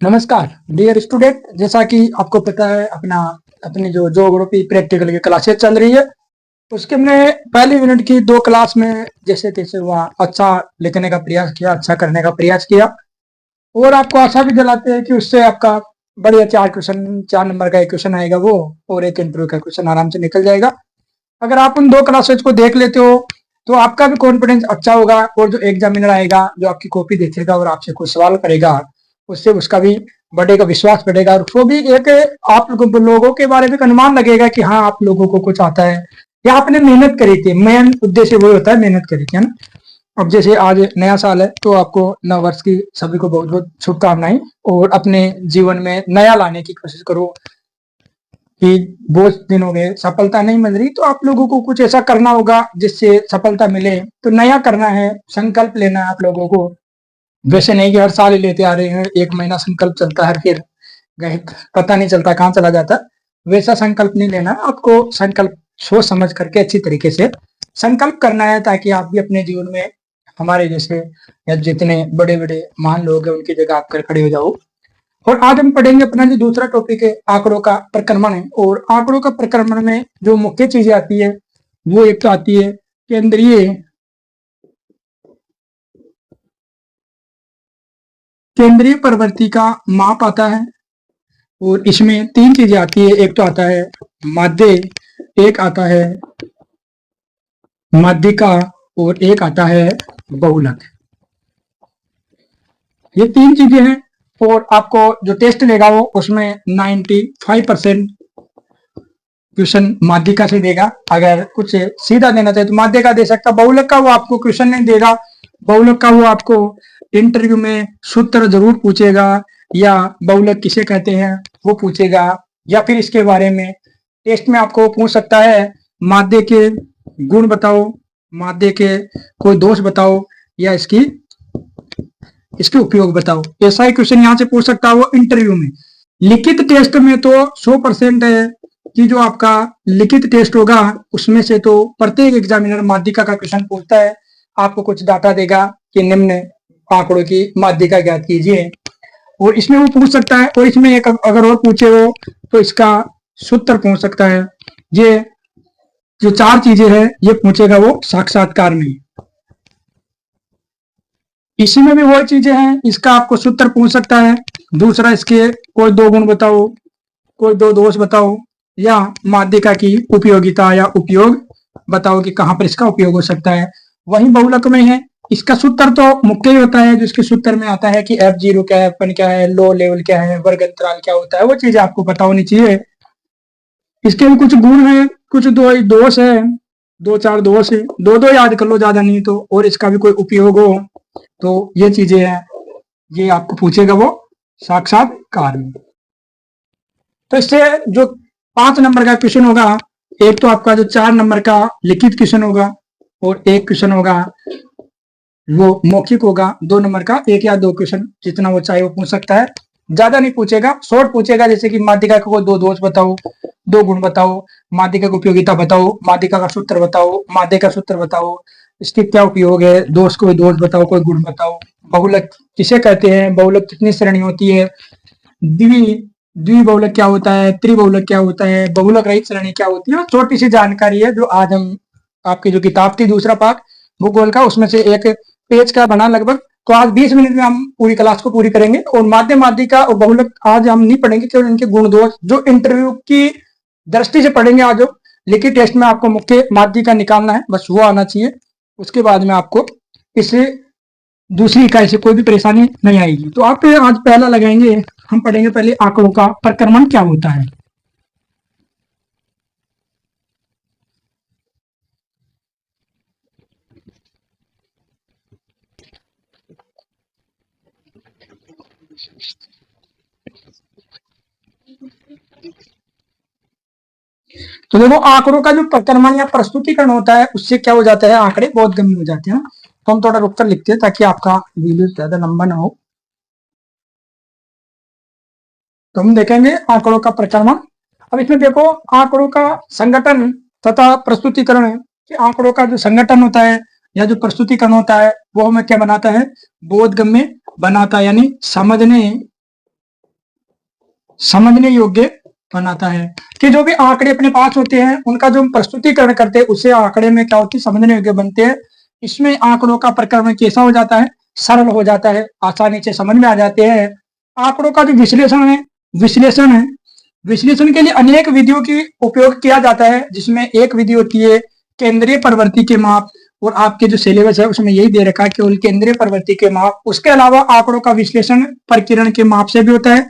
नमस्कार dear student. जैसा कि आपको पता है अपनी जो ज्योग्राफी प्रैक्टिकल की क्लासेस चल रही है, उसके हमने पहली यूनिट की 2 क्लास में जैसे तैसे हुआ अच्छा लिखने का प्रयास किया, अच्छा करने का प्रयास किया और आपको आशा भी दिलाते हैं कि उससे आपका बढ़िया 4 क्वेश्चन 4 नंबर का एक क्वेश्चन आएगा वो और एक इंटरव्यू का क्वेश्चन आराम से निकल जाएगा। अगर आप उन 2 क्लासेज को देख लेते हो तो आपका भी कॉन्फिडेंस अच्छा होगा और जो एग्जामिनर आएगा जो आपकी कॉपी देखेगा और आपसे कुछ सवाल करेगा उससे उसका भी बढ़ेगा, विश्वास बढ़ेगा और वो भी एक आप लोगों के बारे में एक अनुमान लगेगा कि हाँ आप लोगों को कुछ आता है या आपने मेहनत करी थी। मेन उद्देश्य वही होता है, मेहनत करी थी, है ना। अब जैसे आज नया साल है तो आपको नव वर्ष की सभी को बहुत बहुत शुभकामनाएं और अपने जीवन में नया लाने की कोशिश करो कि बहुत दिन हो गए सफलता नहीं मिल रही तो आप लोगों को कुछ ऐसा करना होगा जिससे सफलता मिले। तो नया करना है, संकल्प लेना है आप लोगों को। वैसे नहीं कि हर साल ही लेते आ रहे हैं, 1 महीना संकल्प चलता है फिर गए पता नहीं चलता कहाँ चला जाता। वैसा संकल्प नहीं लेना, आपको संकल्प सोच समझ करके अच्छी तरीके से संकल्प करना है ताकि आप भी अपने जीवन में हमारे जैसे या जितने बड़े बड़े महान लोग हैं उनकी जगह आप कर खड़े हो जाओ। और आज हम पढ़ेंगे अपना जो दूसरा टॉपिक है आंकड़ों का प्रक्रमण है। और आंकड़ों का प्रक्रमण में जो मुख्य चीजें आती है वो एक तो आती है केंद्रीय प्रवृत्ति का माप आता है और इसमें 3 चीजें आती है। एक तो आता है माध्य, एक आता है माध्यिका और एक आता है बहुलक। ये 3 चीजें हैं और आपको जो टेस्ट लेगा वो उसमें 95% क्वेश्चन माध्यिका से देगा। अगर कुछ सीधा देना चाहे तो माध्यिका दे सकता। बहुलक का वो आपको क्वेश्चन नहीं देगा, बहुलक का वो आपको इंटरव्यू में सूत्र जरूर पूछेगा या बहुलक किसे कहते हैं वो पूछेगा या फिर इसके बारे में टेस्ट में आपको पूछ सकता है माध्य के गुण बताओ, माध्य के कोई दोष बताओ या इसके उपयोग बताओ। ऐसा ही क्वेश्चन यहाँ से पूछ सकता है वो इंटरव्यू में। लिखित टेस्ट में तो 100% है कि जो आपका लिखित टेस्ट होगा उसमें से तो प्रत्येक एग्जामिनर माध्यिका का क्वेश्चन पूछता है, आपको कुछ डाटा देगा कि निम्न आंकड़ों की माध्यिका ज्ञात कीजिए और इसमें वो पूछ सकता है। और इसमें एक अगर और पूछे वो तो इसका सूत्र पूछ सकता है। ये जो 4 चीजें हैं ये पूछेगा वो साक्षात्कार में। इसी में भी वही चीजें हैं, इसका आपको सूत्र पूछ सकता है। दूसरा इसके कोई 2 गुण बताओ, कोई 2 दोष बताओ या माध्यिका की उपयोगिता या उपयोग बताओ कि कहां पर इसका उपयोग हो सकता है। वही बहुलक में है, इसका सूत्र तो मुख्य ही होता है जिसके सूत्र में आता है कि F0 क्या है, F1 क्या है, लो लेवल क्या है, वर्ग अंतराल क्या होता है, वो चीजें आपको पता होनी चाहिए। इसके भी कुछ गुण है, कुछ 2 दोष है, 2-4 दोष है, 2-2 याद कर लो ज्यादा नहीं तो। और इसका भी कोई उपयोग हो तो ये चीजें हैं, ये आपको पूछेगा वो साक्षात्कार में। तो इससे जो 5 नंबर का क्वेश्चन होगा, एक तो आपका जो 4 नंबर का लिखित क्वेश्चन होगा और एक क्वेश्चन होगा वो मौखिक होगा। 2 नंबर का 1 या 2 क्वेश्चन जितना वो चाहे वो पूछ सकता है, ज्यादा नहीं पूछेगा, शॉर्ट पूछेगा। जैसे कि माध्यिका का कोई 2 दोष बताओ, 2 गुण बताओ, माध्यिका की उपयोगिता बताओ, माध्यिका का सूत्र बताओ, माध्यिका सूत्र बताओ, इसके क्या उपयोग है, दोष कोई दोष बताओ, कोई गुण बताओ, बहुलक किसे कहते हैं, बहुलक कितनी श्रेणी होती है, द्विबहुलक क्या होता है, त्रिबहुलक क्या होता है, बहुलक रहित श्रेणी क्या होती है। छोटी सी जानकारी है जो आज हम आपकी जो किताब थी दूसरा पाठ भूगोल का उसमें से एक पेज का बना लगभग, तो आज 20 मिनट में हम पूरी क्लास को पूरी करेंगे। और माध्यिका और बहुलक आज हम नहीं पढ़ेंगे, केवल इनके गुण दोष जो इंटरव्यू की दृष्टि से पढ़ेंगे। आज जो लिखित टेस्ट में आपको मुख्य माध्यिका निकालना है, बस वो आना चाहिए। उसके बाद में आपको इससे दूसरी इकाई से कोई भी परेशानी नहीं आएगी। तो आप आज पहला लगाएंगे, हम पढ़ेंगे पहले आंकड़ों का प्रक्रमण क्या होता है। तो देखो आंकड़ों का जो प्रक्रमण या प्रस्तुतिकरण होता है उससे क्या हो जाता है, आंकड़े बहुत गंभीर हो जाते हैं। तो हम थोड़ा रुककर लिखते हैं ताकि आपका वीडियो ज्यादा लंबा ना हो। तो हम देखेंगे आंकड़ों का प्रक्रमण। अब इसमें देखो आंकड़ों का संगठन तथा प्रस्तुतिकरण है कि आंकड़ों का जो संगठन होता है या जो प्रस्तुतिकरण होता है वो हमें क्या बनाता है, बोधगम्य बनाता है, यानी समझने समझने योग्य बनाता है। कि जो भी आंकड़े अपने पास होते हैं उनका जो प्रस्तुतिकरण करते हैं उससे आंकड़े में क्या होती है, समझने योग्य बनते हैं। इसमें आंकड़ों का प्रकरण कैसा हो जाता है, सरल हो जाता है, आसानी से समझ में आ जाते हैं। आंकड़ों का जो विश्लेषण है, विश्लेषण के लिए अनेक विधियों की उपयोग किया जाता है, जिसमें एक विधि होती है केंद्रीय प्रवृत्ति के माप। और आपके जो सिलेबस है उसमें यही दे रखा है केवल केंद्रीय प्रवृत्ति के माप। उसके अलावा आंकड़ों का विश्लेषण प्रकीर्ण के माप से भी होता है।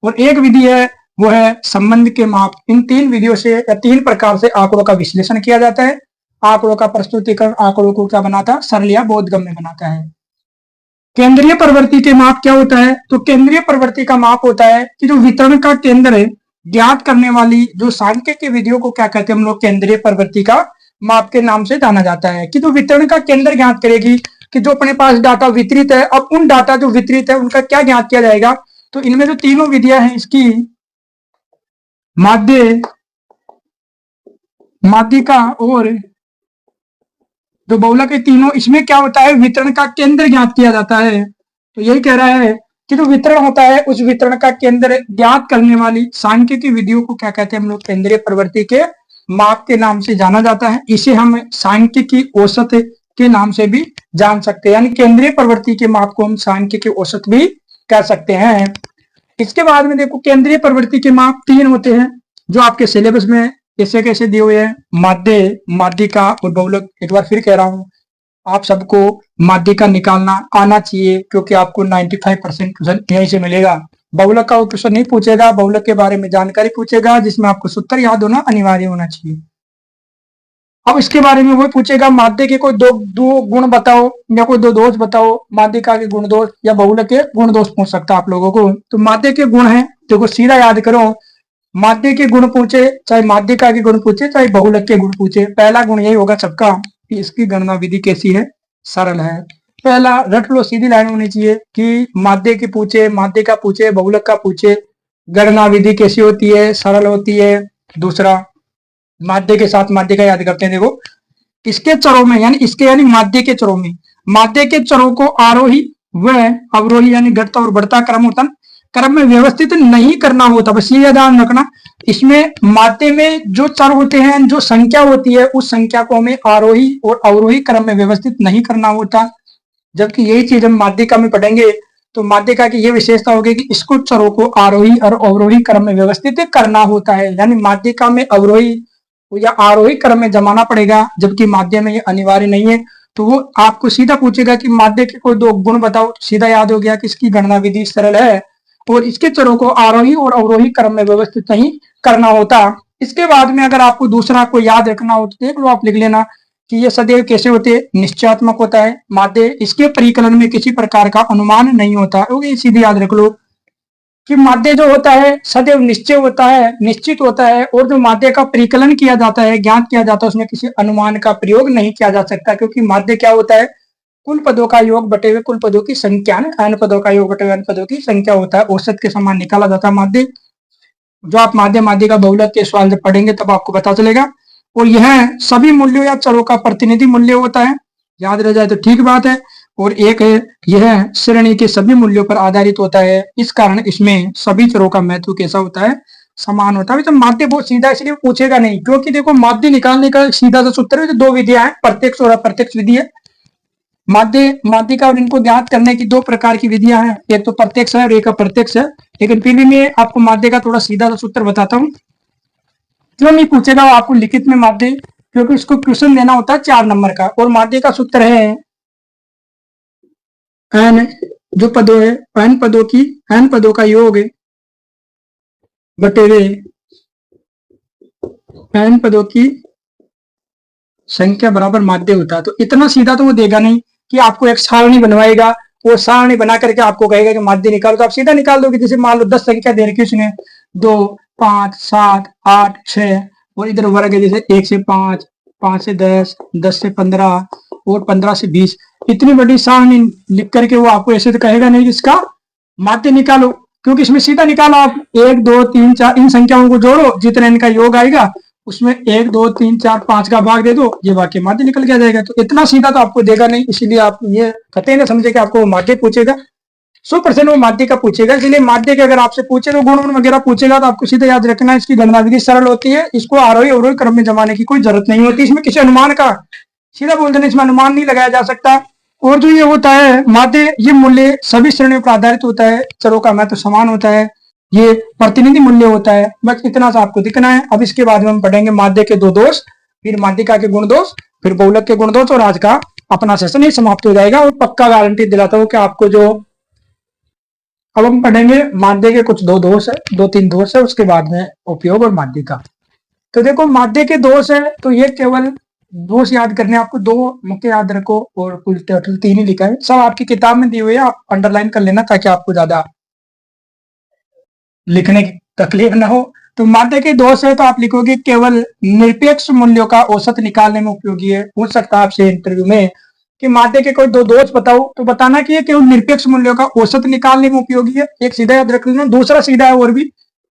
और एक विधि है वो है संबंध के माप। इन तीन विधियों से या तीन प्रकार से आंकड़ों का विश्लेषण किया जाता है। आंकड़ों का प्रस्तुतिकरण आंकड़ों को क्या बनाता है, सरल या बोधगम्य बनाता है। केंद्रीय प्रवृत्ति के माप क्या होता है, तो केंद्रीय प्रवृत्ति का माप होता है कि जो वितरण का केंद्र है ज्ञात करने वाली जो सांख्यिकीय विधियों को क्या कहते हैं हम लोग, केंद्रीय प्रवृत्ति का माप के नाम से जाना जाता है। कि जो वितरण का केंद्र ज्ञात करेगी कि जो अपने पास डाटा वितरित है, अब उन डाटा जो वितरित है उनका क्या ज्ञात किया जाएगा। तो इनमें जो तीनों विधियां हैं इसकी माध्य, माध्यिका और जो बहुलक है, तीनों इसमें क्या होता है, वितरण का केंद्र ज्ञात किया जाता है। तो यही कह रहा है कि जो वितरण होता है उस वितरण का केंद्र ज्ञात करने वाली सांख्यिकीय विधियों को क्या कहते हैं हम लोग, केंद्रीय प्रवृत्ति के माप के नाम से जाना जाता है। इसे हम सांख्यिकीय औसत के नाम से भी जान सकते हैं, यानी केंद्रीय प्रवृत्ति के माप को हम सांख्यिकीय औसत भी कह सकते हैं। इसके बाद में देखो केंद्रीय प्रवृत्ति के माप तीन होते हैं जो आपके सिलेबस में कैसे कैसे दिए हुए हैं, माध्य, माध्यिका और बहुलक। एक बार फिर कह रहा हूं आप सबको माध्यिका निकालना आना चाहिए, क्योंकि आपको 95% क्वेश्चन यहीं से मिलेगा। बहुलक का वो क्वेश्चन नहीं पूछेगा, बहुलक के बारे में जानकारी पूछेगा जिसमें आपको सूत्र याद होना अनिवार्य होना चाहिए। अब इसके बारे में वो पूछेगा माध्य के कोई दो गुण बताओ या कोई दो दोष बताओ, माध्यिका के गुण दोष या बहुलक के गुण दोष पूछ सकता है आप लोगों को। तो माध्य के गुण है, देखो सीधा याद करो, माध्य के गुण पूछे चाहे माध्यिका के गुण पूछे चाहे बहुलक के गुण पूछे, पहला गुण यही होगा सबका कि इसकी गणना विधि कैसी है, सरल है। पहला रट लो, सीधी लाइन होनी चाहिए कि माध्य की पूछे, माध्यिका पूछे, बहुलक का पूछे, गणना विधि कैसी होती है, सरल होती है। दूसरा माध्य के साथ माध्यिका याद करते हैं। देखो इसके चरों में यानी माध्य के चरों में, माध्य के चरों को आरोही व अवरोही यानी घटता और बढ़ता क्रम में व्यवस्थित नहीं करना होता। बस ये ध्यान रखना, इसमें माध्य में जो चर होते हैं, जो संख्या होती है, उस संख्या को हमें आरोही और अवरोही क्रम में व्यवस्थित नहीं करना होता। जबकि यही चीज हम माध्यिका में पढ़ेंगे तो माध्यिका की यह विशेषता होगी कि इसको चरों को आरोही और अवरोही क्रम में व्यवस्थित करना होता है। यानी माध्यिका में अवरोही या आरोही क्रम में जमाना पड़ेगा, जबकि माध्य में ये अनिवार्य नहीं है। तो वो आपको सीधा पूछेगा कि माध्य के कोई दो गुण बताओ, सीधा याद हो गया कि इसकी गणना विधि सरल है और इसके चरों को आरोही और अवरोही क्रम में व्यवस्थित नहीं करना होता। इसके बाद में अगर आपको दूसरा को याद रखना हो तो देख लो, आप लिख लेना कि ये सदैव कैसे होते हैं, निश्चयात्मक होता है माध्य, इसके परिकलन में किसी प्रकार का अनुमान नहीं होता। क्योंकि सीधे याद रख लो कि माध्य जो होता है सदैव निश्चय होता है, निश्चित होता है, और जो माध्य का परिकलन किया जाता है, ज्ञात किया जाता है, उसमें किसी अनुमान का प्रयोग नहीं किया जा सकता। क्योंकि माध्य क्या होता है, कुल पदों का योग बटे हुए कुल पदों की संख्या, n पदों का योग बटे हुए n पदों की संख्या होता है। औसत के समान निकाला जाता है माध्य। जो आप माध्य माध्यिका बहुलक के सवाल जब पढ़ेंगे तब आपको पता चलेगा। और यह सभी मूल्यों या चरों का प्रतिनिधि मूल्य होता है, याद रह जाए तो ठीक बात है। और एक है यह श्रेणी के सभी मूल्यों पर आधारित होता है, इस कारण इसमें सभी चरों का महत्व कैसा होता है, समान होता है। तो माध्य बहुत सीधा इसलिए पूछेगा नहीं, क्योंकि देखो माध्य निकालने का सीधा सा सूत्र है, दो विधियां हैं, प्रत्यक्ष और अप्रत्यक्ष विधि है। माध्यिका और इनको ज्ञात करने की दो प्रकार की विधियां हैं, एक तो प्रत्यक्ष है और एक अप्रत्यक्ष है। लेकिन फिर भी मैं आपको माध्य का थोड़ा सीधा सा सूत्र बताता हूँ। क्यों नहीं पूछेगा आपको लिखित में माध्य, क्योंकि इसको क्वेश्चन देना होता है 4 नंबर का। और माध्य का सूत्र है n जो पदों है, n पदों का योग बटे हुए n पदों की संख्या बराबर माध्य होता है। तो इतना सीधा तो वो देगा नहीं कि आपको एक सारणी बनवाएगा, वो सारणी बना करके आपको कहेगा कि माध्य निकालो, तो आप सीधा निकाल दोगे। जैसे मान लो 10 संख्या दे रखी उसने, 2, 5, 7, 8, 6 और इधर वर्ग है जैसे 1 से 5, 5 से 10, 10 से 15 और 15 से 20। इतनी बड़ी सारणी लिख करके वो आपको ऐसे तो कहेगा नहीं इसका माध्य निकालो, क्योंकि इसमें सीधा निकालो आप 1, 2, 3, 4 इन संख्याओं को जोड़ो, जितना इनका योग आएगा उसमें 1, 2, 3, 4, 5 का भाग दे दो, ये वाक्य माध्य निकल के आ जाएगा। तो इतना सीधा तो आपको देगा नहीं, इसीलिए आप ये कहते हैं ना समझे कि आपको माध्य पूछेगा। 100% वो माध्य का पूछेगा। इसलिए माध्य के अगर आपसे पूछे तो गुण वगैरह पूछेगा तो आपको सीधे याद रखना है, इसकी गणना विधि सरल होती है, इसको आरोही अवरोही क्रम में जमाने की कोई जरूरत नहीं होती। इसमें किसी अनुमान का सीधा बोल देना, इसमें अनुमान नहीं लगाया जा सकता। और जो ये होता है माध्य, ये मूल्य सभी श्रेणियों पर आधारित होता है, चरों का महत्व समान होता है, ये प्रतिनिधि मूल्य होता है। बस इतना सा आपको दिखना है। अब इसके बाद में हम पढ़ेंगे माध्य के दो दोष, फिर माध्यिका के गुण दोष, फिर बहुलक के गुण दोष, और आज का अपना सेशन ही समाप्त हो जाएगा। और पक्का गारंटी दिलाता हूं कि आपको जो अब हम पढ़ेंगे माध्य के कुछ दो दोष है, 2-3 दोष है, उसके बाद में उपयोग और माध्यिका। तो देखो माध्य के दोष है तो ये केवल दोष याद करने, आपको 2 मुख्य याद रखो, और कुल टोटल 3 ही लिखा है, सब आपकी किताब में दिए हुए है, आप अंडरलाइन कर लेना ताकि आपको ज्यादा लिखने की तकलीफ ना हो। तो माध्य के दोष है तो आप लिखोगे केवल निरपेक्ष मूल्यों का औसत निकालने में उपयोगी है। पूछ सकता है आपसे इंटरव्यू में कि माध्य के कोई 2 दोष बताओ, तो बताना कि ये केवल निरपेक्ष मूल्यों का औसत निकालने में उपयोगी है, एक सीधा याद रख लेना। दूसरा सीधा है और भी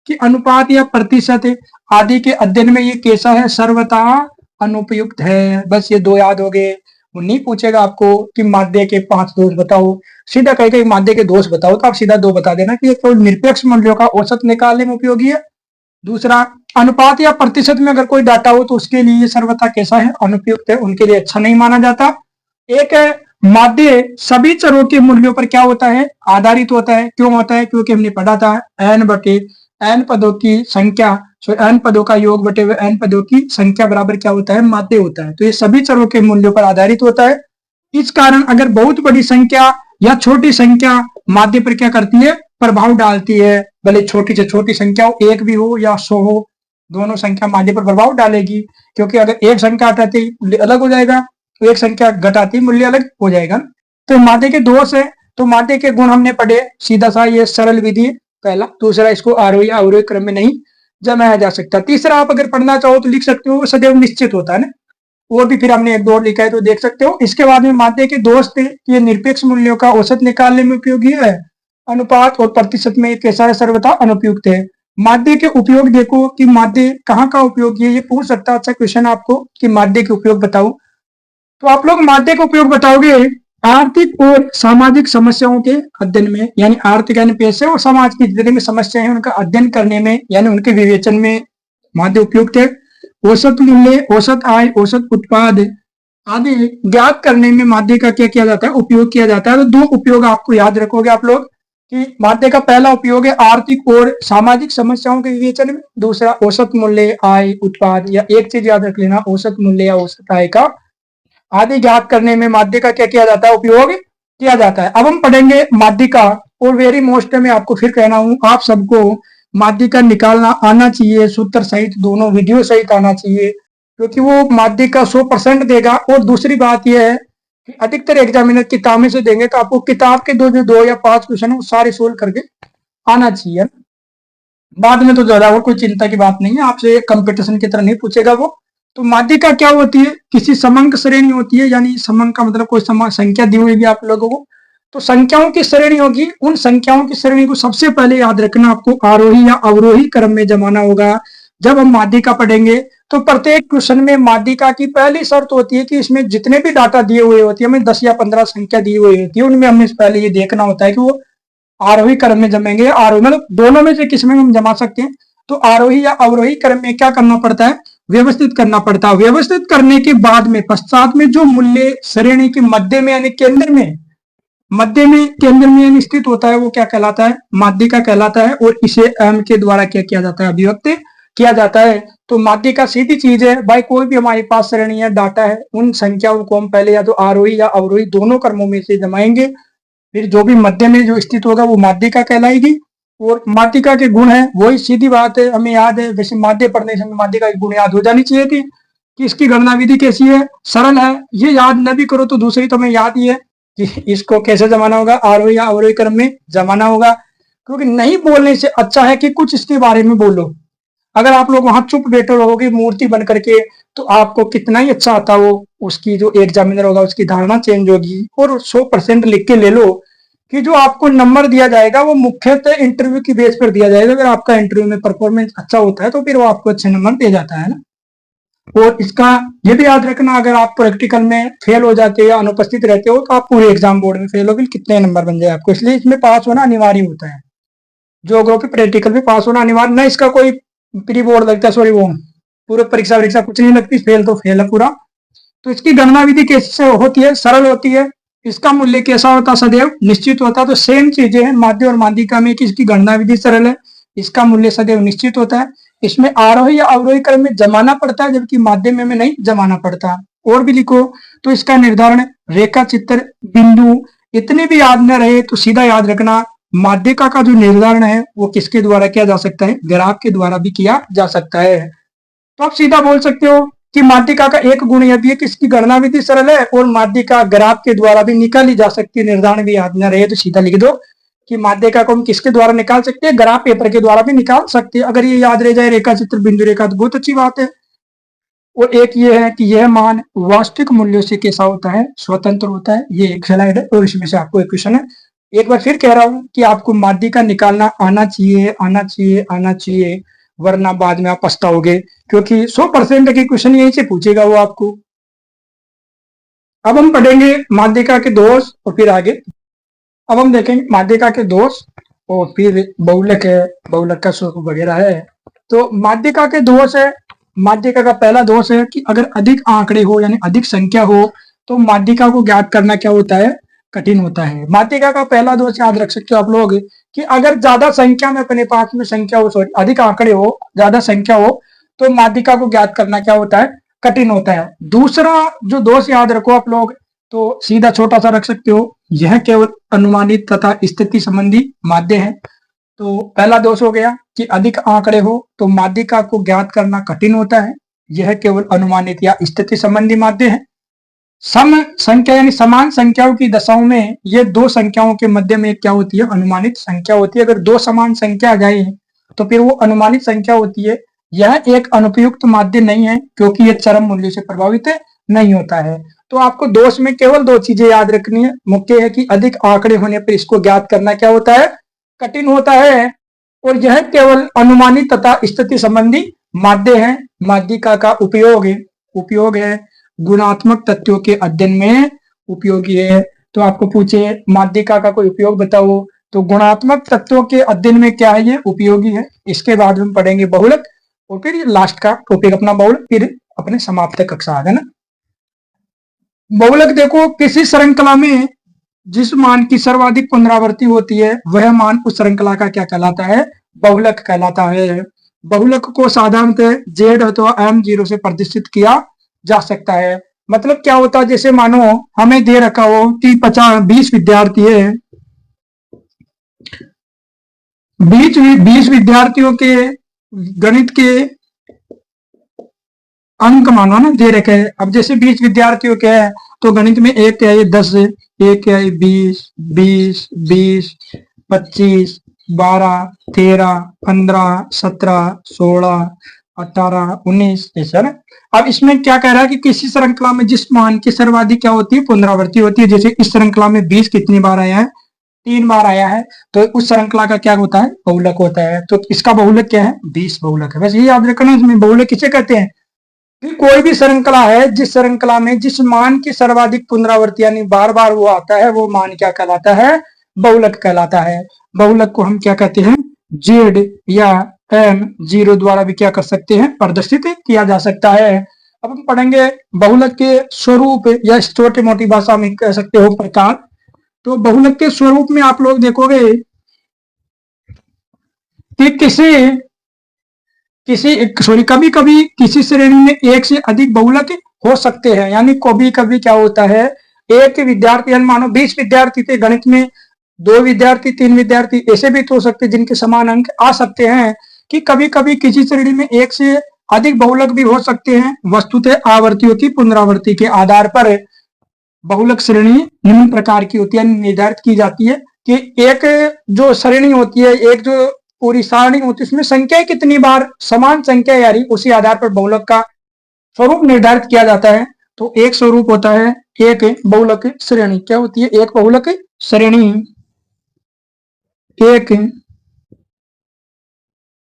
कि अनुपात या प्रतिशत आदि के अध्ययन में ये कैसा है, सर्वथा अनुपयुक्त है। बस ये 2 याद हो गए। वो नहीं पूछेगा आपको कि माध्य के 5 दोष बताओ, सीधा कहेगा माध्य के दोष बताओ, तो आप सीधा 2 बता देना कि ये केवल निरपेक्ष मूल्यों का औसत निकालने में उपयोगी है। दूसरा, अनुपात या प्रतिशत में अगर कोई डाटा हो तो उसके लिए सर्वथा कैसा है, अनुपयुक्त है, उनके लिए अच्छा नहीं माना जाता। एक है माध्य सभी चरों के मूल्यों पर क्या होता है, आधारित होता है। क्यों होता है, क्योंकि हमने पढ़ा था n पदों की संख्या, n पदों का योग बटे n पदों की संख्या बराबर क्या होता है, माध्य होता है। तो ये सभी चरों के मूल्यों पर आधारित होता है। इस कारण अगर बहुत बड़ी संख्या या छोटी संख्या माध्य पर क्या करती है, प्रभाव डालती है। भले छोटी से छोटी संख्या हो, 1 भी हो या 100 हो, दोनों संख्या माध्य पर प्रभाव डालेगी। क्योंकि अगर एक संख्या हटाते मूल्य अलग हो जाएगा, तो एक संख्या घटाती मूल्य अलग हो जाएगा। तो माध्य के दोष है। तो माध्य के गुण हमने पढ़े, सीधा सा ये सरल विधि पहला। दूसरा, इसको आरोही या अवरोही क्रम में नहीं जमाया जा सकता। तीसरा, आप अगर पढ़ना चाहो तो लिख सकते हो, सदैव निश्चित होता है ना, वो भी फिर हमने 1-2 लिखा है तो देख सकते हो। इसके बाद में माध्य के दोष थे, ये निरपेक्ष मूल्यों का औसत निकालने में उपयोगी है, अनुपात और प्रतिशत में कैसा है, सर्वथा अनुपयुक्त है। माध्य के उपयोग देखो कि माध्य कहाँ का उपयोगी है, ये पूछ सकता है। अच्छा क्वेश्चन आपको कि माध्य के उपयोग बताओ, तो आप लोग माध्य का उपयोग बताओगे आर्थिक और सामाजिक समस्याओं के अध्ययन में, यानी आर्थिक यानी पैसे और समाज की जितनी भी समस्याएं हैं उनका अध्ययन करने में, यानी उनके विवेचन में माध्य उपयुक्त है। औसत मूल्य, औसत आय, औसत उत्पाद आदि ज्ञात करने में माध्य का क्या किया जाता है, उपयोग किया जाता है। तो 2 उपयोग आपको याद रखोगे आप लोग कि माध्य का पहला उपयोग है आर्थिक और सामाजिक समस्याओं के विवेचन में। दूसरा, औसत मूल्य, आय, उत्पाद, या एक चीज याद रख लेना, औसत मूल्य या औसत आय का आदि ज्ञात करने में माध्य का क्या किया जाता है, उपयोग किया जाता है। अब हम पढ़ेंगे माध्य का, और वेरी मोस्ट में आपको फिर कहना हूं, आप सबको माध्य का निकालना आना चाहिए, सूत्र सहित, दोनों वीडियो सहित आना चाहिए, क्योंकि वो माध्य का 100% देगा। और दूसरी बात यह है कि अधिकतर एग्जामिनर किताब में से देंगे, तो आपको किताब के 2 या 5 क्वेश्चन है वो सारे सोल्व करके आना चाहिए। बाद में तो ज्यादा और कोई चिंता की बात नहीं है, आपसे कंपटीशन की तरह नहीं पूछेगा वो। तो माध्यिका क्या होती है, किसी समंक श्रेणी होती है, यानी समंक का मतलब कोई संख्या दी हुई आप लोगों को, तो संख्याओं की श्रेणी होगी। उन संख्याओं की श्रेणी को सबसे पहले याद रखना, आपको आरोही या अवरोही क्रम में जमाना होगा। जब हम माध्यिका पढ़ेंगे तो प्रत्येक क्वेश्चन में माध्यिका की पहली शर्त होती है कि इसमें जितने भी डाटा दिए हुए होती है, हमें 10 या 15 संख्या दी हुई होती है, उनमें हमें पहले ये देखना होता है कि वो आरोही क्रम में जमेंगे, आरोही मतलब दोनों में से किस में हम जमा सकते हैं। तो आरोही या अवरोही क्रम में क्या करना पड़ता है, व्यवस्थित करना पड़ता है। व्यवस्थित करने के बाद में पश्चात में जो मूल्य श्रेणी के मध्य में यानी केंद्र में स्थित होता है, वो क्या कहलाता है, माध्यिका कहलाता है। और इसे m के द्वारा क्या किया जाता है, अभिव्यक्त किया जाता है। तो माध्यिका सीधी चीज है भाई, कोई भी हमारे पास श्रेणी है, डाटा है, उन संख्याओं को हम पहले या तो आरोही या अवरोही दोनों क्रमों में से जमाएंगे, फिर जो भी मध्य में जो स्थित होगा वो माध्यिका कहलाएगी। और माध्यिका के गुण है, वही सीधी बात है, हमें याद है, वैसे माध्य पढ़ने से माध्यिका के गुण याद हो जानी चाहिए थी कि इसकी गणना विधि कैसी है, सरल है। ये याद न भी करो तो दूसरी तो हमें याद ही है कि इसको कैसे जमाना होगा, आरोही या अवरोही क्रम में जमाना होगा। क्योंकि नहीं बोलने से अच्छा है कि कुछ इसके बारे में बोलो। अगर आप लोग वहां चुप बैठे रहोगे मूर्ति बन करके, तो आपको कितना ही अच्छा आता हो, उसकी जो एग्जामिनर होगा उसकी धारणा चेंज होगी। और 100% लिख के ले लो कि जो आपको नंबर दिया जाएगा वो मुख्यतः इंटरव्यू की बेस पर दिया जाएगा। अगर आपका इंटरव्यू में परफॉर्मेंस अच्छा होता है तो फिर वो आपको अच्छे नंबर दे जाता है ना। और इसका ये भी याद रखना, अगर आप प्रैक्टिकल में फेल हो जाते हो या अनुपस्थित रहते हो तो आप पूरे एग्जाम बोर्ड में फेल हो, कितने नंबर बन जाए आपको। इसलिए इसमें पास होना अनिवार्य होता है, ज्योग्राफी प्रैक्टिकल में पास होना अनिवार्य, ना इसका कोई प्री बोर्ड लगता है, सॉरी वो पूरे परीक्षा वरीक्षा कुछ नहीं लगती, फेल तो फेल है पूरा। तो इसकी गणना विधि कैसे होती है, सरल होती है। इसका मूल्य कैसा होता है, सदैव निश्चित होता है। तो सेम चीजें हैं, माध्य और माध्यिका में कि इसकी गणना विधि सरल है, इसका मूल्य सदैव निश्चित होता है। इसमें आरोही या अवरोही क्रम में जमाना पड़ता है, जबकि माध्यम में नहीं जमाना पड़ता। और भी लिखो तो इसका निर्धारण रेखा चित्र बिंदु इतने भी याद न रहे तो सीधा याद रखना, माध्यिका का जो निर्धारण है वो किसके द्वारा किया जा सकता है, ग्राफ के द्वारा भी किया जा सकता है। तो आप सीधा बोल सकते हो कि माध्यिका का एक गुण यह भी है कि इसकी गणना विधि सरल है और माध्यिका ग्राफ के द्वारा भी निकाली जा सकती है। निर्धारण भी याद न रहे तो सीधा लिख दो कि माध्यिका को हम किसके द्वारा निकाल सकते हैं, ग्राफ पेपर के द्वारा भी निकाल सकते हैं। अगर ये याद रह जाए रेखा चित्र बिंदु रेखा तो बहुत अच्छी बात है। और एक ये है कि यह मान वास्तविक मूल्यों से कैसा होता है, स्वतंत्र होता है। ये एक स्लाइड है और इसमें से आपको एक क्वेश्चन है। एक बार फिर कह रहा हूं कि आपको माध्यिका निकालना आना चाहिए, आना चाहिए, आना चाहिए, वरना बाद में आप पछताओगे, क्योंकि 100% के क्वेश्चन यहीं से पूछेगा वो आपको। अब हम पढ़ेंगे माध्यिका के दोष और फिर आगे। अब हम देखेंगे माध्यिका के दोष और फिर बहुलक है, बहुलक का स्वरूप वगैरह है। तो माध्यिका के दोष है, माध्यिका का पहला दोष है कि अगर अधिक आंकड़े हो यानी अधिक संख्या हो तो माध्यिका को ज्ञात करना क्या होता है, कठिन होता है। माध्यिका का पहला दोष याद रख सकते हो आप लोग कि अगर ज्यादा संख्या में अपने पास में संख्या हो, सॉरी अधिक आंकड़े हो, ज्यादा संख्या हो तो माध्यिका को ज्ञात करना क्या होता है, कठिन होता है। दूसरा जो दोष याद रखो आप लोग, तो सीधा छोटा सा रख सकते हो, यह केवल अनुमानित तथा स्थिति संबंधी माध्य है। तो पहला दोष हो गया कि अधिक आंकड़े हो तो माध्यिका को ज्ञात करना कठिन होता है, यह केवल अनुमानित या स्थिति संबंधी माध्य है। सम संख्या यानी समान संख्याओं की दशाओं में ये दो संख्याओं के मध्य में क्या होती है, अनुमानित संख्या होती है। अगर दो समान संख्या आ जाए तो फिर वो अनुमानित संख्या होती है। यह एक अनुपयुक्त माध्य नहीं है क्योंकि यह चरम मूल्य से प्रभावित नहीं होता है। तो आपको दोष में केवल दो चीजें याद रखनी है। मुख्य है कि अधिक आंकड़े होने पर इसको ज्ञात करना क्या होता है, कठिन होता है, और यह केवल अनुमानित तथा स्थिति संबंधी माध्य है। माध्यिका का उपयोग है गुणात्मक तथ्यों के अध्ययन में उपयोगी है। तो आपको पूछे माध्यिका का कोई उपयोग बताओ, तो गुणात्मक तत्वों के अध्ययन में क्या है, ये उपयोगी है। इसके बाद हम पढ़ेंगे बहुलक और फिर लास्ट का टॉपिक अपना बहुलक, फिर अपने समाप्त कक्षा आ जाना। बहुलक देखो, किसी श्रृंखला में जिस मान की सर्वाधिक पुनरावृत्ति होती है वह मान उस श्रृंखला का क्या कहलाता है, बहुलक कहलाता है। बहुलक को साधारणतः जेड अथवा M0 से प्रदर्शित किया जा सकता है। मतलब क्या होता है, जैसे मानो हमें दे रखा हो कि 20 विद्यार्थी है, 20 विद्यार्थियों के गणित के अंक मानो ना दे रखे हैं। अब जैसे 20 विद्यार्थियों के हैं तो गणित में एक क्या है 10, एक क्या है 20, 20, 20, 25, 12, 13, 15, 17, 16, 18, 19 ऐसा ना। अब इसमें क्या कह रहा है कि किसी श्रृंखला में जिस मान की सर्वाधिक क्या होती है, पुनरावृत्ति होती है। जैसे इस श्रृंखला में 20 कितनी बार आया है, 3 बार आया है, तो उस श्रृंखला का क्या होता है, बहुलक होता है। तो इसका बहुलक क्या है, 20 बहुलक है। बस ये याद रखना, इसमें बहुलक किसे कहते हैं कि कोई भी श्रृंखला है जिस श्रृंखला में जिस मान की सर्वाधिक पुनरावृत्ति यानी बार बार वो आता है, वो मान क्या कहलाता है, बहुलक कहलाता है। बहुलक को हम क्या कहते हैं, जेड या M0 द्वारा भी क्या कर सकते हैं, प्रदर्शित किया जा सकता है। अब हम पढ़ेंगे बहुलक के स्वरूप या छोटी मोटी भाषा में कह सकते हो प्रकार। तो बहुलक के स्वरूप में आप लोग देखोगे कि कभी कभी किसी श्रेणी में एक से अधिक बहुलक हो सकते हैं। यानी कभी कभी क्या होता है, एक विद्यार्थी मानो 20 विद्यार्थी थे गणित में, 2 विद्यार्थी 3 विद्यार्थी ऐसे भी तो हो सकते जिनके समान अंक आ सकते हैं। कि कभी कभी किसी श्रेणी में एक से अधिक बहुलक भी हो सकते हैं। वस्तुतः आवर्तियों की पुनरावृत्ति के आधार पर बहुलक श्रेणी निम्न प्रकार की होती है, निर्धारित की जाती है कि एक जो श्रेणी होती है, एक जो पूरी सारणी होती है, उसमें संख्या कितनी बार समान संख्या यानी उसी आधार पर बहुलक का स्वरूप निर्धारित किया जाता है। तो एक स्वरूप होता है एक बहुलक श्रेणी। क्या होती है, एक बहुलक श्रेणी,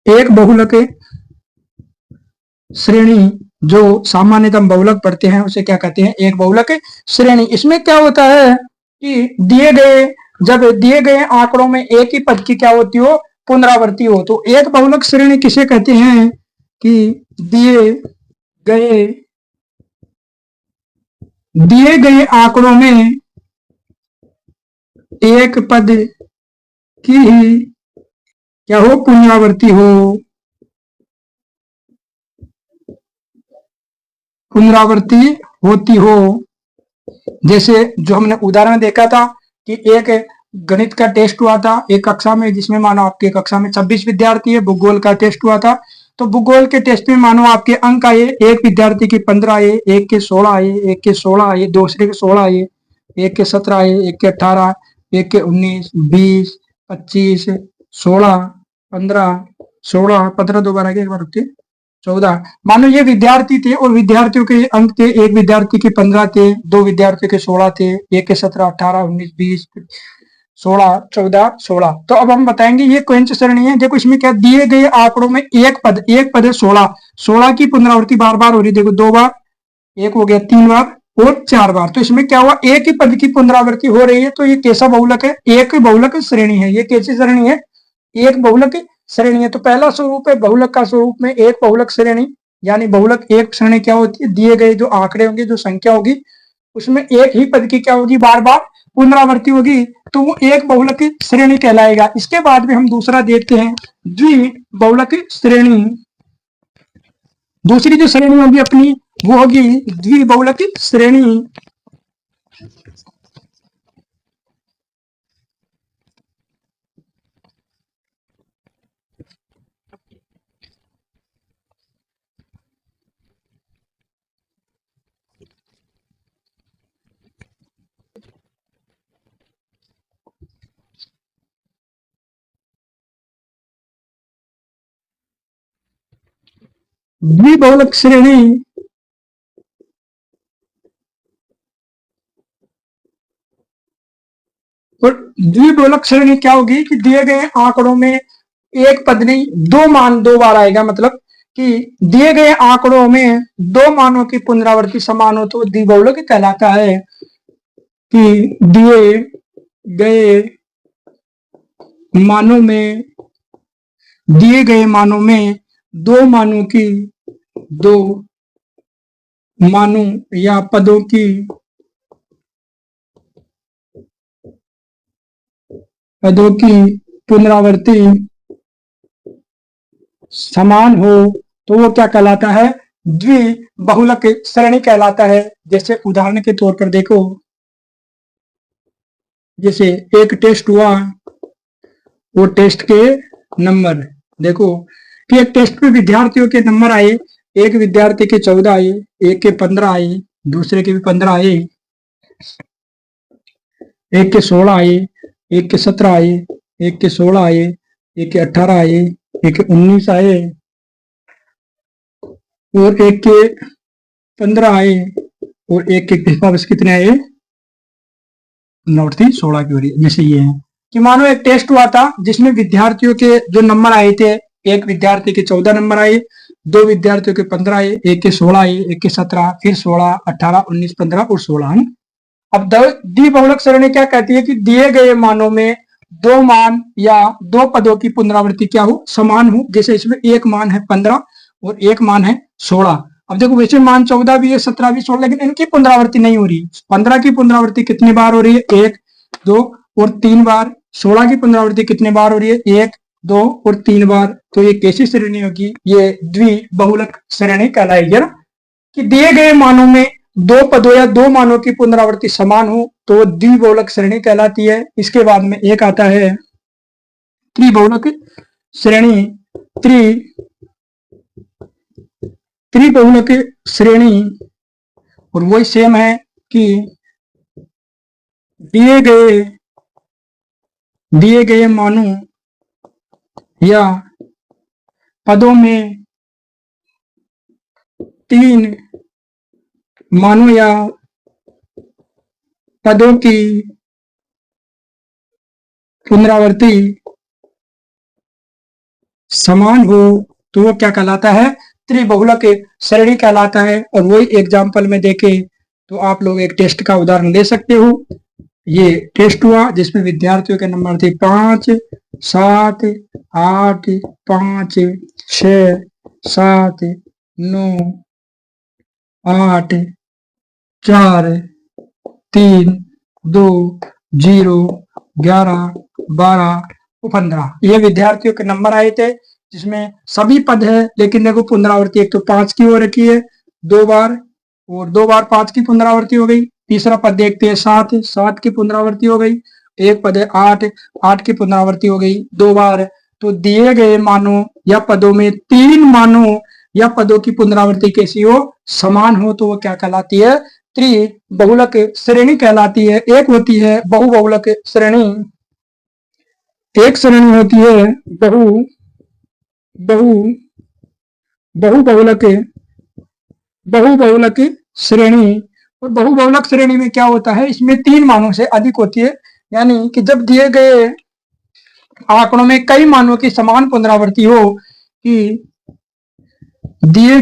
एक बहुलक श्रेणी जो सामान्यतम बहुलक पढ़ते हैं उसे क्या कहते हैं, एक बहुलक श्रेणी। इसमें क्या होता है कि जब दिए गए आंकड़ों में एक ही पद की क्या होती हो, पुनरावृत्ति हो, तो एक बहुलक श्रेणी किसे कहते हैं कि गए दिए गए आंकड़ों में एक पद की ही क्या हो, पुनरावृत्ति हो, पुनरावृत्ति होती हो। जैसे जो हमने उदाहरण देखा था कि एक गणित का टेस्ट हुआ था एक कक्षा में, जिसमें मानो आपके कक्षा में 26 विद्यार्थी है, भूगोल का टेस्ट हुआ था। तो भूगोल के टेस्ट में मानो आपके अंक आए, एक विद्यार्थी के 15 आए, एक के 16 आए, एक के 16 आए, दूसरे के 16 आए, एक के 17 आए, एक के 18, एक के 19, 20, 25, 16, 15, 16, 15 दोबारा एक बार रुकते 14। मानो ये विद्यार्थी थे और विद्यार्थियों के अंक थे, एक विद्यार्थी के 15 थे, दो विद्यार्थियों के 16 थे, एक के 17, 18, 19, 20, 16, 14, 16। तो अब हम बताएंगे ये कौन सी श्रेणी है। देखो इसमें क्या दिए गए आंकड़ों में एक पद है 16, 16 की पुनरावृत्ति बार बार हो रही। देखो 2 बार, एक हो गया 3 बार और 4 बार। तो इसमें क्या हुआ, एक ही पद की पुनरावृत्ति हो रही है। तो ये कैसा बहुलक है, एक बहुलक श्रेणी है। ये कैसी श्रेणी है, एक बहुलक श्रेणी है। तो पहला स्वरूप है बहुलक का स्वरूप में एक बहुलक श्रेणी, यानी बहुलक एक श्रेणी क्या होती है, दिए गए जो आंकड़े होंगे, जो संख्या होगी, उसमें एक ही पद की क्या होगी, बार बार पुनरावृत्ति होगी, तो वो एक बहुलक श्रेणी कहलाएगा। इसके बाद में हम दूसरा देखते हैं द्वि बहुलक श्रेणी। दूसरी जो श्रेणी होगी अपनी वो होगी द्विबहुलक श्रेणी। द्विबहुलक श्रेणी और द्विबहुलक श्रेणी क्या होगी कि दिए गए आंकड़ों में एक पद नहीं, दो मान दो बार आएगा। मतलब कि दिए गए आंकड़ों में दो मानों की पुनरावृत्ति समान हो तो द्विबहुलक कहलाता है। कि दिए गए मानों में दो मानों या पदों की पुनरावृत्ति समान हो तो वो क्या कहलाता है, द्विबहुलक श्रेणी कहलाता है। जैसे उदाहरण के तौर पर देखो, जैसे एक टेस्ट हुआ, वो टेस्ट के नंबर देखो कि एक टेस्ट में विद्यार्थियों के नंबर आए, एक विद्यार्थी के 14 आए, एक के 15 आए, दूसरे के भी 15 आए, एक के 16 आए, एक के 17 आए, एक के 16 आए, एक के 18 आए, एक के 19 आए और एक के 15 आए और एक के वापस कितने आए, नोट थी 16 की हो रही है। जैसे ये है कि मानो एक टेस्ट हुआ था जिसमें विद्यार्थियों के जो नंबर आए थे, एक विद्यार्थी के 14 नंबर आए, दो विद्यार्थियों के 15 आए, एक के 16 आए, एक के 17, फिर 16, 18, 19, 15 और 16 है। अब द्विबहुलक श्रेणी क्या कहती है कि दिए गए मानों में दो मान या दो पदों की पुनरावृत्ति क्या हो, समान हो। जैसे इसमें एक मान है 15 और एक मान है 16। अब देखो वैसे मान 14 भी है, 17 भी, 16, लेकिन इनकी पुनरावृत्ति नहीं हो रही। 15 की पुनरावृत्ति कितनी बार हो रही है, 1, 2 और 3 बार। 16 की पुनरावृत्ति कितने बार हो रही है, 1, 2 और 3 बार। तो ये कैसी श्रेणी होगी, ये द्विबहुलक श्रेणी कहलाएगी ना। कि दिए गए मानों में दो पदों या दो मानों की पुनरावृत्ति समान हो तो द्विबहुलक श्रेणी कहलाती है। इसके बाद में एक आता है त्रिबहुलक श्रेणी। त्रिबहुलक श्रेणी और वही सेम है कि दिए गए मानों या पदों में तीन मानों या पदों की पुनरावृत्ति समान हो तो वो क्या कहलाता है, त्रिबहुलक श्रेणी कहलाता है। और वही एग्जाम्पल में देखे तो आप लोग एक टेस्ट का उदाहरण ले सकते हो। ये टेस्ट हुआ जिसमें विद्यार्थियों के नंबर थे 5, 7, 8, 5, 6, 7, 9, 8, 4, 3, 2, 0, 11, 12 और 15 ये विद्यार्थियों के नंबर आए थे, जिसमें सभी पद है लेकिन देखो पुनरावृत्ति एक तो 5 की हो रखी है 2 बार, और 2 बार 5 की पुनरावृत्ति हो गई। तीसरा पद देखते हैं 7, 7 की पुनरावृत्ति हो गई। एक पद है 8, 8 की पुनरावृत्ति हो गई 2 बार। तो दिए गए मानों या पदों में 3 मानों या पदों की पुनरावृत्ति कैसी हो, समान हो, तो वो क्या कहलाती है, त्रिबहुलक श्रेणी कहलाती है। एक होती है बहुबहुलक श्रेणी, एक श्रेणी होती है बहुबहुलक श्रेणी। और बहुबहुलक श्रेणी में क्या होता है, इसमें 3 मानों से अधिक होती है, यानी कि जब दिए गए आंकड़ों में कई मानों की समान पुनरावृत्ति हो, कि दिए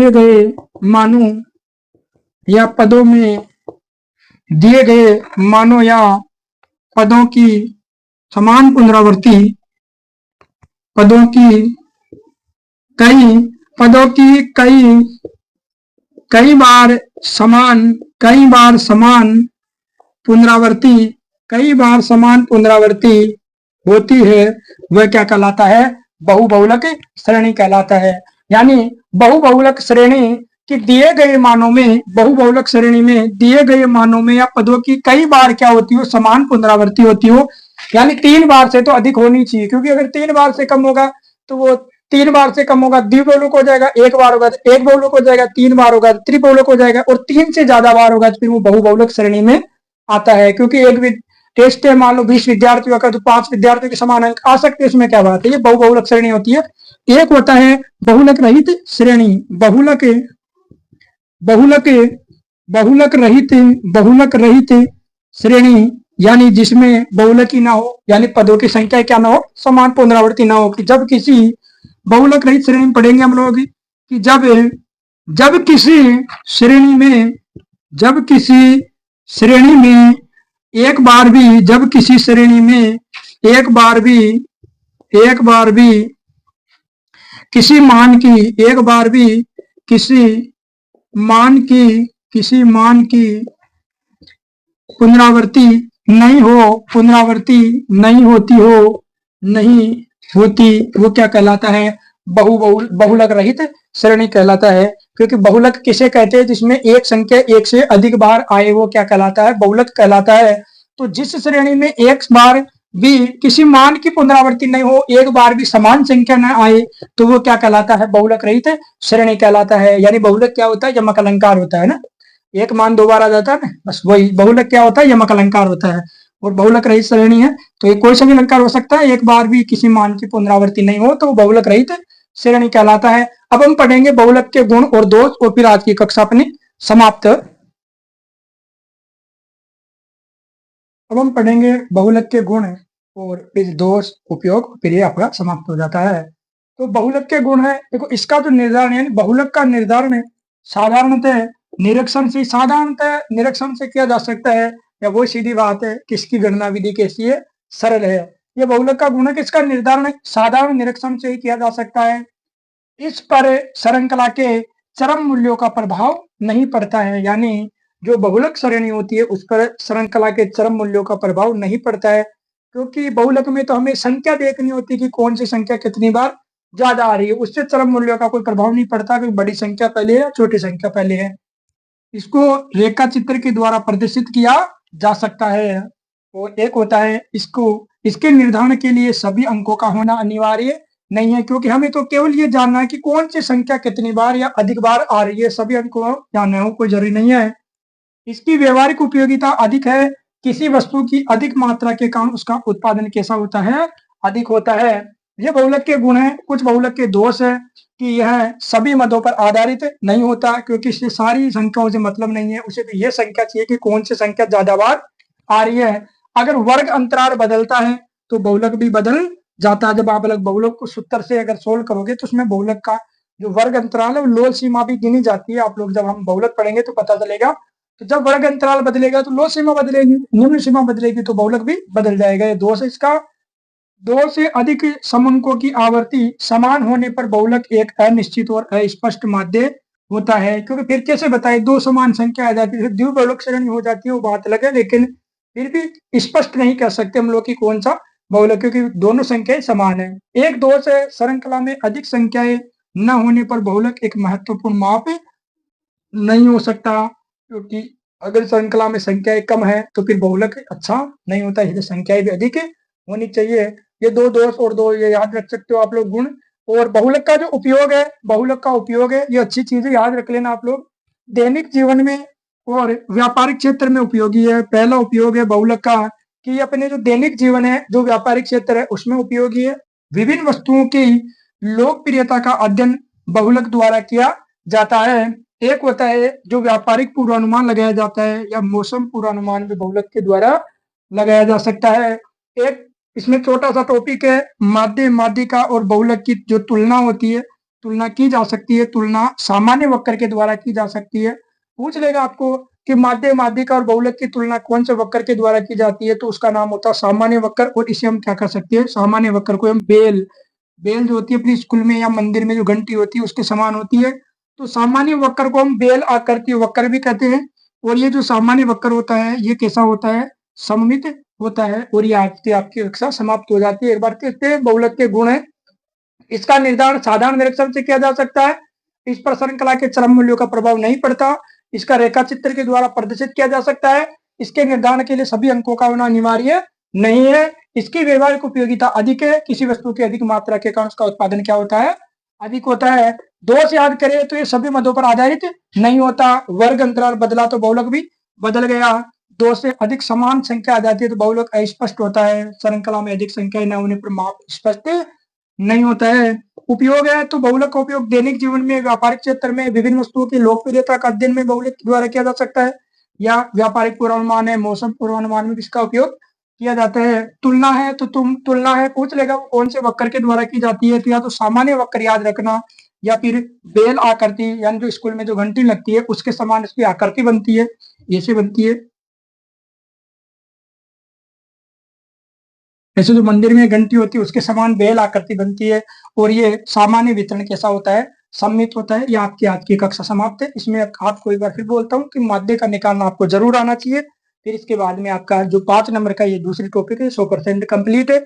गए मानों या पदों में दिए गए मानों या पदों की समान पुनरावृत्ति, पदों की कई बार समान पुनरावृत्ति होती है, वह क्या कहलाता है, बहुबहुलक श्रेणी कहलाता है। यानी बहुबहुलक श्रेणी कि दिए गए मानों में, बहुबहुलक श्रेणी में दिए गए मानों में या पदों की कई बार क्या होती हो, समान पुनरावृत्ति होती हो। यानी 3 बार से तो अधिक होनी चाहिए, क्योंकि अगर 3 बार से कम होगा तो वो 3 बार से कम होगा द्विबहुलक हो जाएगा, 1 बार होगा तो एक बहुलक हो जाएगा, 3 बार होगा तो त्रिबहुलक हो जाएगा, और 3 से ज्यादा बार होगा तो फिर वो बहुबहुलक श्रेणी में आता है। क्योंकि एक भी टेस्ट है, मान लो 20 विद्यार्थियों का, तो 5 विद्यार्थियों के समान अंक आ सकते हैं, इसमें क्या बात है, ये बहुबहुलक श्रेणी होती है। एक होता है बहुलक रहित श्रेणी, बहुलक रहित श्रेणी, यानी जिसमें बहुलक ही ना हो, यानी पदों की संख्या क्या ना हो, समान पुनरावृत्ति ना हो। कि जब किसी बहुलक रहित श्रेणी में पढ़ेंगे हम लोग कि जब किसी श्रेणी में एक बार भी किसी मान की पुनरावृत्ति नहीं होती, वो क्या कहलाता है, बहुलक रहित श्रेणी कहलाता है। क्योंकि बहुलक किसे कहते हैं, जिसमें एक संख्या एक से अधिक बार आए, वो क्या कहलाता है, बहुलक कहलाता है। तो जिस श्रेणी में एक बार भी किसी मान की पुनरावृत्ति नहीं हो, एक बार भी समान संख्या न आए, तो वो क्या कहलाता है, बहुलक रहित श्रेणी कहलाता है। यानी बहुलक क्या होता है, यमक अलंकार होता है ना, एक मान 2 बार आ जाता है ना, बस वही बहुलक क्या होता है, यमक अलंकार होता है। और बहुलक रहित श्रेणी है तो ये कोई सा भी अलंकार हो सकता है, एक बार भी किसी मान की पुनरावृत्ति नहीं हो तो वो बहुलक रहित श्रेणी कहलाता है। अब हम पढ़ेंगे बहुलक के गुण और दोष, और फिर आज की कक्षा अपनी समाप्त। अब हम पढ़ेंगे बहुलक के गुण और फिर दोष, उपयोग, फिर ये आपका समाप्त हो जाता है। तो बहुलक के गुण है, देखो इसका जो निर्धारण है, बहुलक का निर्धारण है साधारणतः निरीक्षण से किया जा सकता है, या वो सीधी बात है कि इसकी गणना विधि कैसी है, सरल है। ये बहुलक का गुण है कि इसका निर्धारण साधारण निरीक्षण से ही किया जा सकता है। इस पर श्रृंखला के चरम मूल्यों का प्रभाव नहीं पड़ता है, यानी जो बहुलक श्रेणी होती है उस पर श्रृंखला के चरम मूल्यों का प्रभाव नहीं पड़ता है। क्योंकि बहुलक में तो हमें संख्या देखनी होती है कि कौन सी संख्या कितनी बार ज्यादा आ रही है, उससे चरम मूल्यों का कोई प्रभाव नहीं पड़ता कि बड़ी संख्या पहले है छोटी संख्या पहले है। इसको रेखा चित्र के द्वारा प्रदर्शित किया जा सकता है। और एक होता है इसके निर्धारण के लिए सभी अंकों का होना अनिवार्य नहीं है, क्योंकि हमें तो केवल ये जानना है कि कौन सी संख्या कितनी बार या अधिक बार आ रही है, सभी अंकों जानना हो कोई जरूरी नहीं है। इसकी व्यवहारिक उपयोगिता अधिक है, किसी वस्तु की अधिक मात्रा के कारण उसका उत्पादन कैसा होता है, अधिक होता है। ये बहुलक के गुण है। कुछ बहुलक के दोष है कि यह सभी मदों पर आधारित नहीं होता, क्योंकि इससे सारी संख्याओं से मतलब नहीं है, उसे तो यह संख्या चाहिए कि कौन सी संख्या ज्यादा बार आ रही है। अगर वर्ग अंतराल बदलता है तो बहुलक भी बदल जाता है। जब आप अलग बहुलक को सूत्र से अगर सोल्व करोगे तो उसमें बहुलक का जो वर्ग अंतराल है वो लोल सीमा भी गिनी जाती है। आप लोग जब हम बहुलक पढ़ेंगे तो पता चलेगा। तो जब वर्ग अंतराल बदलेगा तो लोल सीमा बदलेगी, निम्न सीमा बदलेगी तो बहुलक भी बदल जाएगा। ये दोष है इसका। दो से अधिक समअंकों की आवर्ती समान होने पर बहुलक एक अनिश्चित और अस्पष्ट माध्य होता है। क्योंकि फिर कैसे बताए, दो समान संख्या आ जाती है, द्विबहुलक श्रेणी हो जाती है, वो बात अलग है, लेकिन फिर भी स्पष्ट नहीं कह सकते हम लोग कि कौन सा बहुलक, क्योंकि दोनों संख्याएं समान है। एक दोष है, श्रृंखला में अधिक संख्याएं न होने पर बहुलक एक महत्वपूर्ण माप नहीं हो सकता। क्योंकि अगर श्रृंखला में संख्याएं कम है तो फिर बहुलक अच्छा नहीं होता, इसलिए संख्याएं भी अधिक होनी चाहिए। ये दो दोष और दो ये याद रख सकते हो आप लोग गुण। और बहुलक का जो उपयोग है, बहुलक का उपयोग है, ये अच्छी चीजें याद रख लेना आप लोग। दैनिक जीवन में और व्यापारिक क्षेत्र में उपयोगी है। पहला उपयोग है बहुलक का कि अपने जो दैनिक जीवन है, जो व्यापारिक क्षेत्र है उसमें उपयोगी है। विभिन्न वस्तुओं की लोकप्रियता का अध्ययन बहुलक द्वारा किया जाता है। एक होता है जो व्यापारिक पूर्वानुमान लगाया जाता है, या मौसम पूर्वानुमान भी बहुलक के द्वारा लगाया जा सकता है। एक इसमें छोटा सा टॉपिक है, माध्य माध्यिका और बहुलक की जो तुलना होती है, तुलना की जा सकती है। तुलना सामान्य वक्र के द्वारा की जा सकती है। पूछ लेगा आपको कि माध्य माध्यिका और बहुलक की तुलना कौन से वक्र के द्वारा की जाती है, तो उसका नाम होता है सामान्य वक्र। और इसे हम क्या कर सकते हैं, सामान्य वक्र को हम बेल, बेल जो होती है अपनी स्कूल में या मंदिर में जो घंटी होती है उसके समान होती है, तो सामान्य वक्र को हम बेल आकृति वक्र भी कहते हैं। और ये जो सामान्य वक्र होता है ये कैसा होता है, सममित होता है। और ये आपकी आपकी कक्षा समाप्त हो जाती है। एक बार कहते हैं बहुलक के गुण है। इसका निर्धारण साधारण निरीक्षण से किया जा सकता है। इस पर श्रृंखला के चरम मूल्यों का प्रभाव नहीं पड़ता। इसका रेखा चित्र के द्वारा प्रदर्शित किया जा सकता है। इसके निर्धारण के लिए सभी अंकों का होना अनिवार्य नहीं है। इसकी व्यवहारिक उपयोगिता अधिक है। किसी वस्तु की अधिक मात्रा के कारण उसका उत्पादन क्या होता है, अधिक होता है। दोष याद करें तो ये सभी मदों पर आधारित नहीं होता। वर्ग अंतराल बदला तो बहुलक भी बदल गया। दो से अधिक समान संख्या आ जाती है तो बहुलक अस्पष्ट होता है। श्रृंखला में अधिक संख्या न होने पर माप स्पष्ट नहीं होता है। उपयोग है तो बहुलक का उपयोग दैनिक जीवन में, व्यापारिक क्षेत्र में, विभिन्न वस्तुओं की लोकप्रियता का अध्ययन में बहुलक द्वारा किया जा सकता है। या व्यापारिक पूर्वानुमान है, मौसम पूर्वानुमान में इसका उपयोग किया जाता है। तुलना है तो तुलना है, पूछ लेगा कौन से वक्र के द्वारा की जाती है, तो या तो सामान्य वक्र याद रखना, या फिर बेल आकृति, यानी जो स्कूल में जो घंटी लगती है उसके समान इसकी आकृति बनती है, ऐसे बनती है। ऐसे जो मंदिर में घंटी होती है उसके समान बेल आकृति बनती है। और ये सामान्य वितरण कैसा होता है, सम्मित होता है। ये आपकी आज की कक्षा समाप्त है। इसमें आपको एक बार फिर बोलता हूँ कि माध्य का निकालना आपको जरूर आना चाहिए। फिर इसके बाद में आपका जो 5 नंबर का ये दूसरी टॉपिक है 100% कंप्लीट है।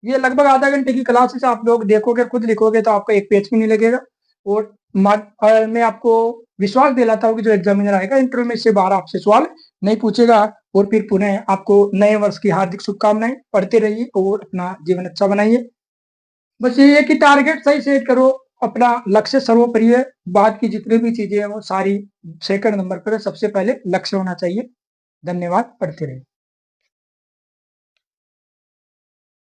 ये लगभग आधा घंटे की क्लासेस आप लोग देखोगे, खुद लिखोगे तो आपका एक पेज भी नहीं लगेगा। और मैं आपको विश्वास दिलाता हूँ कि जो एग्जामिनर आएगा इंटरव्यू में इससे बाहर आपसे सवाल नहीं पूछेगा। और फिर पुनः आपको नए वर्ष की हार्दिक शुभकामनाएं। पढ़ते रहिए और अपना जीवन अच्छा बनाइए। बस ये है कि टारगेट सही सेट करो, अपना लक्ष्य सर्वोपरि है। बात की जितनी भी चीजें हैं वो सारी सेकंड नंबर पर है, सबसे पहले लक्ष्य होना चाहिए। धन्यवाद, पढ़ते रहिए।